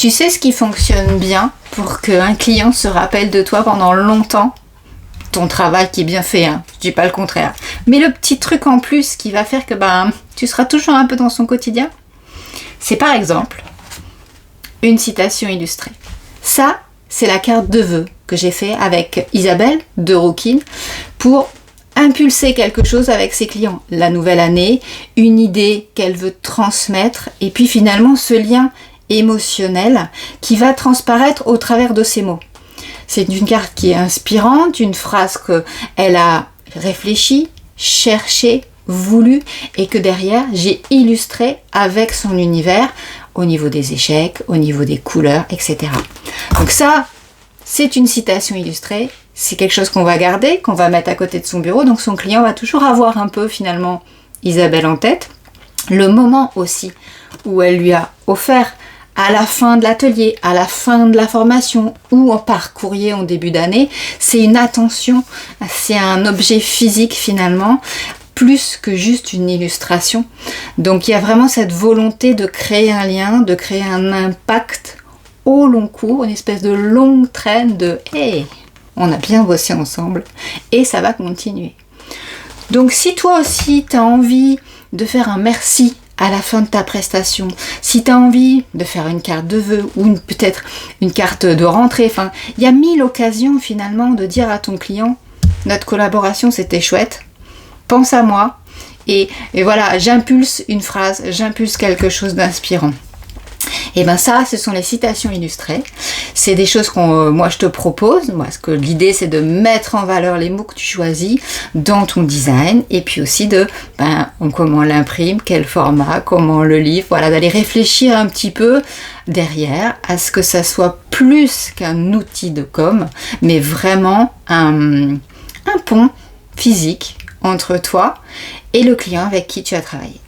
Tu sais ce qui fonctionne bien pour qu'un client se rappelle de toi pendant longtemps? Ton travail qui est bien fait, hein, je dis pas le contraire. Mais le petit truc en plus qui va faire que tu seras toujours un peu dans son quotidien, c'est par exemple une citation illustrée. Ça, c'est la carte de vœux que j'ai fait avec Isabelle de Rookin pour impulser quelque chose avec ses clients. La nouvelle année, une idée qu'elle veut transmettre et puis finalement ce lien émotionnel qui va transparaître au travers de ces mots. C'est une carte qui est inspirante, une phrase qu'elle a réfléchi, cherché, voulu et que derrière j'ai illustré avec son univers au niveau des échecs, au niveau des couleurs, etc. Donc ça, c'est une citation illustrée, c'est quelque chose qu'on va garder, qu'on va mettre à côté de son bureau, donc son client va toujours avoir un peu finalement Isabelle en tête. Le moment aussi où elle lui a offert à la fin de l'atelier, à la fin de la formation ou par courrier en début d'année, c'est une attention, c'est un objet physique finalement, plus que juste une illustration. Donc il y a vraiment cette volonté de créer un lien, de créer un impact au long cours, une espèce de longue traîne de « hey, on a bien bossé ensemble et ça va continuer ». Donc si toi aussi tu as envie de faire un merci à la fin de ta prestation, si tu as envie de faire une carte de vœux ou peut-être une carte de rentrée, il y a 1000 occasions finalement de dire à ton client « notre collaboration c'était chouette, pense à moi » et voilà, j'impulse une phrase, j'impulse quelque chose d'inspirant. Et ça, ce sont les citations illustrées. C'est des choses moi je te propose, parce que l'idée c'est de mettre en valeur les mots que tu choisis dans ton design, et puis aussi de comment on l'imprime, quel format, comment on le livre, voilà, d'aller réfléchir un petit peu derrière à ce que ça soit plus qu'un outil de com, mais vraiment un pont physique entre toi et le client avec qui tu as travaillé.